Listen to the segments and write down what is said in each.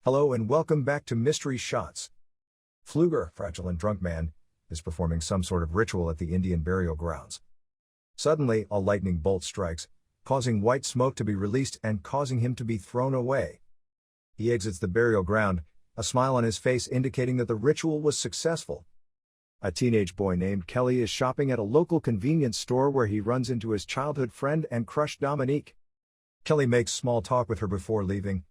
Hello and welcome back to Mystery Shots. Pfluger, fragile and drunk man, is performing some sort of ritual at the Indian burial grounds. Suddenly, a lightning bolt strikes, causing white smoke to be released and causing him to be thrown away. He exits the burial ground, a smile on his face indicating that the ritual was successful. A teenage boy named Kelly is shopping at a local convenience store where he runs into his childhood friend and crush Dominique. Kelly makes small talk with her before leaving.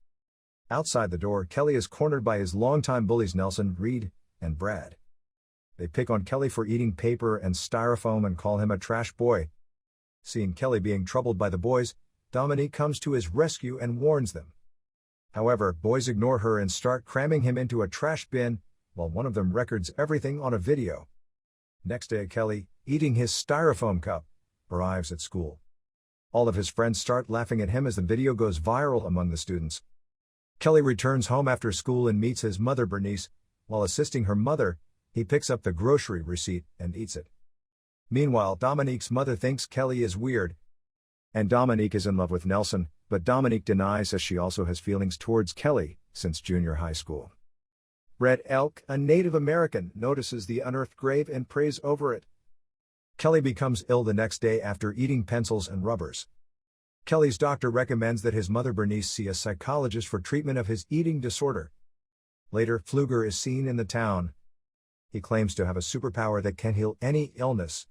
Outside the door, Kelly is cornered by his longtime bullies Nelson, Reed, and Brad. They pick on Kelly for eating paper and styrofoam and call him a trash boy. Seeing Kelly being troubled by the boys, Dominique comes to his rescue and warns them. However, boys ignore her and start cramming him into a trash bin, while one of them records everything on a video. Next day, Kelly, eating his styrofoam cup, arrives at school. All of his friends start laughing at him as the video goes viral among the students. Kelly returns home after school and meets his mother Bernice. While assisting her mother, he picks up the grocery receipt and eats it. Meanwhile, Dominique's mother thinks Kelly is weird, and Dominique is in love with Nelson, but Dominique denies as she also has feelings towards Kelly since junior high school. Red Elk, a Native American, notices the unearthed grave and prays over it. Kelly becomes ill the next day after eating pencils and rubbers. Kelly's doctor recommends that his mother Bernice see a psychologist for treatment of his eating disorder. Later, Pfluger is seen in the town. He claims to have a superpower that can heal any illness.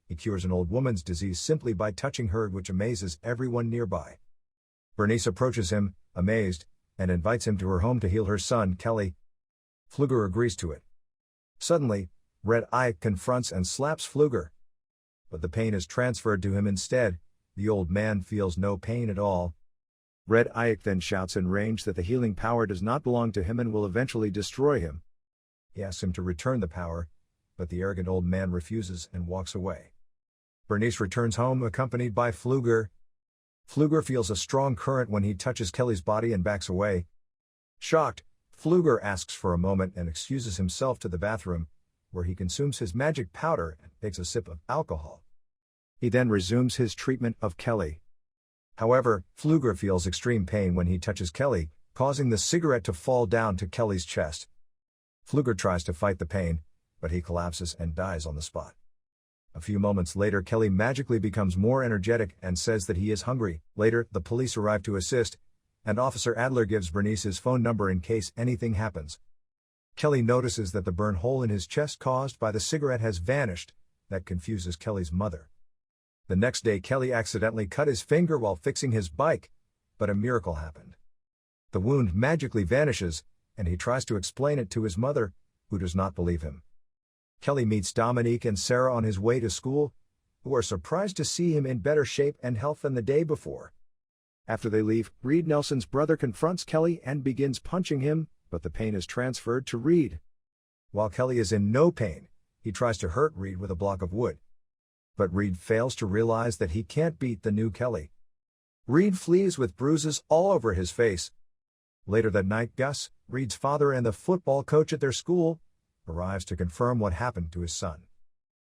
He cures an old woman's disease simply by touching her, which amazes everyone nearby. Bernice approaches him, amazed, and invites him to her home to heal her son, Kelly. Pfluger agrees to it. Suddenly, Red Ike confronts and slaps Pfluger. But the pain is transferred to him instead. The old man feels no pain at all. Red Ike then shouts in rage that the healing power does not belong to him and will eventually destroy him. He asks him to return the power, but the arrogant old man refuses and walks away. Bernice returns home accompanied by Pfluger. Pfluger feels a strong current when he touches Kelly's body and backs away. Shocked, Pfluger asks for a moment and excuses himself to the bathroom, where he consumes his magic powder and takes a sip of alcohol. He then resumes his treatment of Kelly. However, Pfluger feels extreme pain when he touches Kelly, causing the cigarette to fall down to Kelly's chest. Pfluger tries to fight the pain, but he collapses and dies on the spot. A few moments later, Kelly magically becomes more energetic and says that he is hungry. Later, the police arrive to assist, and Officer Adler gives Bernice his phone number in case anything happens. Kelly notices that the burn hole in his chest caused by the cigarette has vanished. That confuses Kelly's mother. The next day, Kelly accidentally cut his finger while fixing his bike, but a miracle happened. The wound magically vanishes, and he tries to explain it to his mother, who does not believe him. Kelly meets Dominique and Sarah on his way to school, who are surprised to see him in better shape and health than the day before. After they leave, Reed, Nelson's brother, confronts Kelly and begins punching him, but the pain is transferred to Reed. While Kelly is in no pain, he tries to hurt Reed with a block of wood. But Reed fails to realize that he can't beat the new Kelly. Reed flees with bruises all over his face. Later that night, Gus, Reed's father and the football coach at their school, arrives to confirm what happened to his son.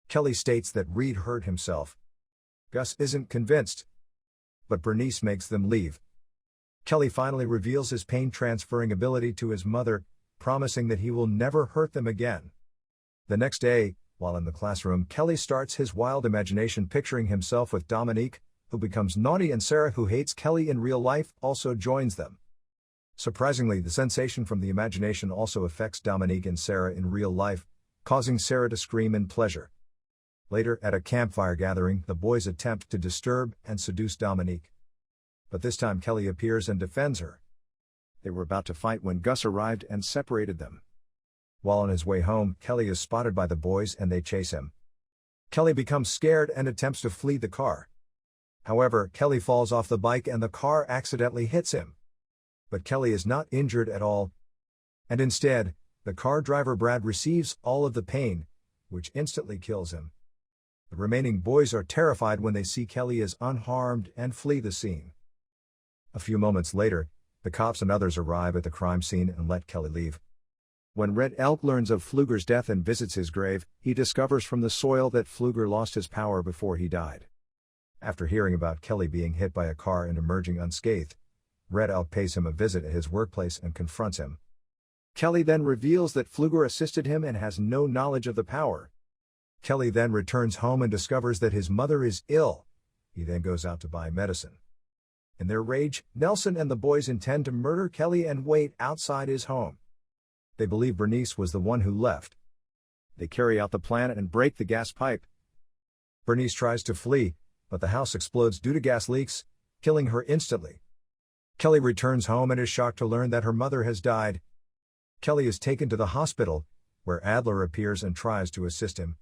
Kelly states that Reed hurt himself. Gus isn't convinced, but Bernice makes them leave. Kelly finally reveals his pain-transferring ability to his mother, promising that he will never hurt them again. The next day, while in the classroom, Kelly starts his wild imagination picturing himself with Dominique, who becomes naughty, and Sarah, who hates Kelly in real life, also joins them. Surprisingly, the sensation from the imagination also affects Dominique and Sarah in real life, causing Sarah to scream in pleasure. Later, at a campfire gathering, the boys attempt to disturb and seduce Dominique. But this time Kelly appears and defends her. They were about to fight when Gus arrived and separated them. While on his way home, Kelly is spotted by the boys and they chase him. Kelly becomes scared and attempts to flee the car. However, Kelly falls off the bike and the car accidentally hits him. But Kelly is not injured at all. And instead, the car driver Brad receives all of the pain, which instantly kills him. The remaining boys are terrified when they see Kelly is unharmed and flee the scene. A few moments later, the cops and others arrive at the crime scene and let Kelly leave. When Red Elk learns of Pfluger's death and visits his grave, he discovers from the soil that Pfluger lost his power before he died. After hearing about Kelly being hit by a car and emerging unscathed, Red Elk pays him a visit at his workplace and confronts him. Kelly then reveals that Pfluger assisted him and has no knowledge of the power. Kelly then returns home and discovers that his mother is ill. He then goes out to buy medicine. In their rage, Nelson and the boys intend to murder Kelly and wait outside his home. They believe Bernice was the one who left. They carry out the plan and break the gas pipe. Bernice tries to flee, but the house explodes due to gas leaks, killing her instantly. Kelly returns home and is shocked to learn that her mother has died. Kelly is taken to the hospital, where Adler appears and tries to assist him.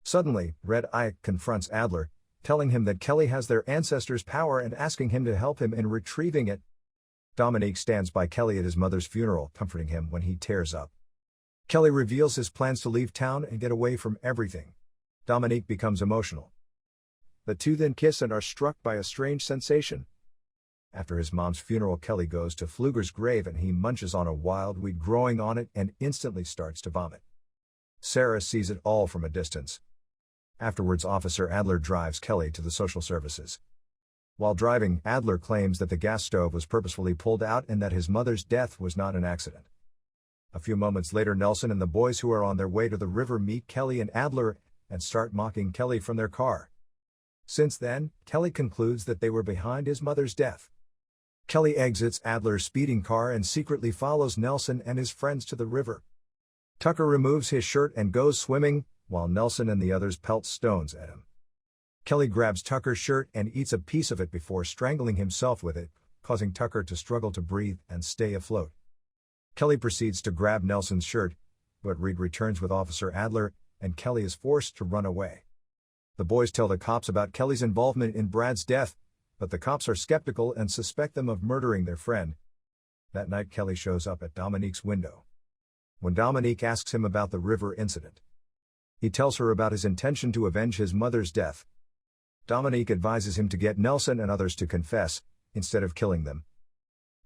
Suddenly, Red Ike confronts Adler, telling him that Kelly has their ancestors' power and asking him to help him in retrieving it. Dominique stands by Kelly at his mother's funeral, comforting him when he tears up. Kelly reveals his plans to leave town and get away from everything. Dominique becomes emotional. The two then kiss and are struck by a strange sensation. After his mom's funeral, Kelly goes to Pfluger's grave and he munches on a wild weed growing on it and instantly starts to vomit. Sarah sees it all from a distance. Afterwards, Officer Adler drives Kelly to the social services. While driving, Adler claims that the gas stove was purposefully pulled out and that his mother's death was not an accident. A few moments later, Nelson and the boys who are on their way to the river meet Kelly and Adler and start mocking Kelly from their car. Since then, Kelly concludes that they were behind his mother's death. Kelly exits Adler's speeding car and secretly follows Nelson and his friends to the river. Tucker removes his shirt and goes swimming, while Nelson and the others pelt stones at him. Kelly grabs Tucker's shirt and eats a piece of it before strangling himself with it, causing Tucker to struggle to breathe and stay afloat. Kelly proceeds to grab Nelson's shirt, but Reed returns with Officer Adler, and Kelly is forced to run away. The boys tell the cops about Kelly's involvement in Brad's death, but the cops are skeptical and suspect them of murdering their friend. That night, Kelly shows up at Dominique's window. When Dominique asks him about the river incident, he tells her about his intention to avenge his mother's death. Dominique advises him to get Nelson and others to confess, instead of killing them.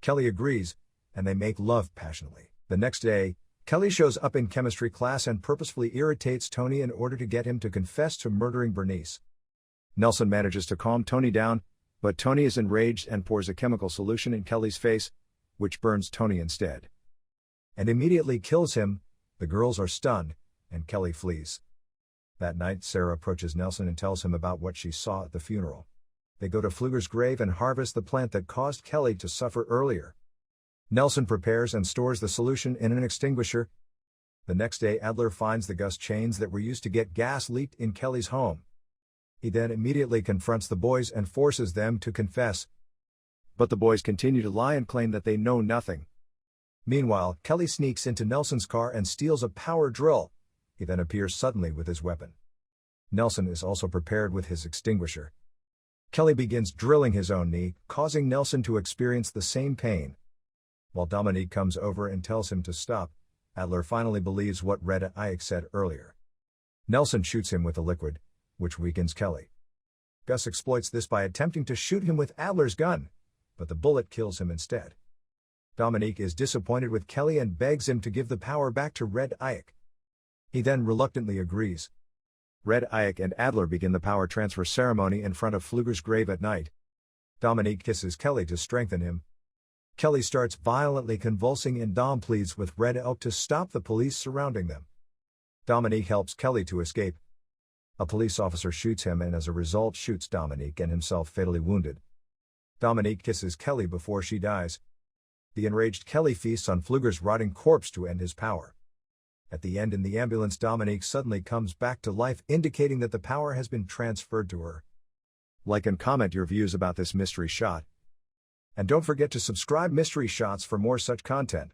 Kelly agrees, and they make love passionately. The next day, Kelly shows up in chemistry class and purposefully irritates Tony in order to get him to confess to murdering Bernice. Nelson manages to calm Tony down, but Tony is enraged and pours a chemical solution in Kelly's face, which burns Tony instead. And immediately kills him. The girls are stunned, and Kelly flees. That night, Sarah approaches Nelson and tells him about what she saw at the funeral. They go to Pfluger's grave and harvest the plant that caused Kelly to suffer earlier. Nelson prepares and stores the solution in an extinguisher. The next day, Adler finds the gust chains that were used to get gas leaked in Kelly's home. He then immediately confronts the boys and forces them to confess. But the boys continue to lie and claim that they know nothing. Meanwhile, Kelly sneaks into Nelson's car and steals a power drill. He then appears suddenly with his weapon. Nelson is also prepared with his extinguisher. Kelly begins drilling his own knee, causing Nelson to experience the same pain. While Dominique comes over and tells him to stop, Adler finally believes what Red Ike said earlier. Nelson shoots him with a liquid, which weakens Kelly. Gus exploits this by attempting to shoot him with Adler's gun, but the bullet kills him instead. Dominique is disappointed with Kelly and begs him to give the power back to Red Ike. He then reluctantly agrees. Red Ike and Adler begin the power transfer ceremony in front of Pfluger's grave at night. Dominique kisses Kelly to strengthen him. Kelly starts violently convulsing and Dom pleads with Red Elk to stop the police surrounding them. Dominique helps Kelly to escape. A police officer shoots him and as a result shoots Dominique and himself fatally wounded. Dominique kisses Kelly before she dies. The enraged Kelly feasts on Pfluger's rotting corpse to end his power. At the end in the ambulance, Dominique suddenly comes back to life, indicating that the power has been transferred to her. Like and comment your views about this mystery shot. And don't forget to subscribe Mystery Shots for more such content.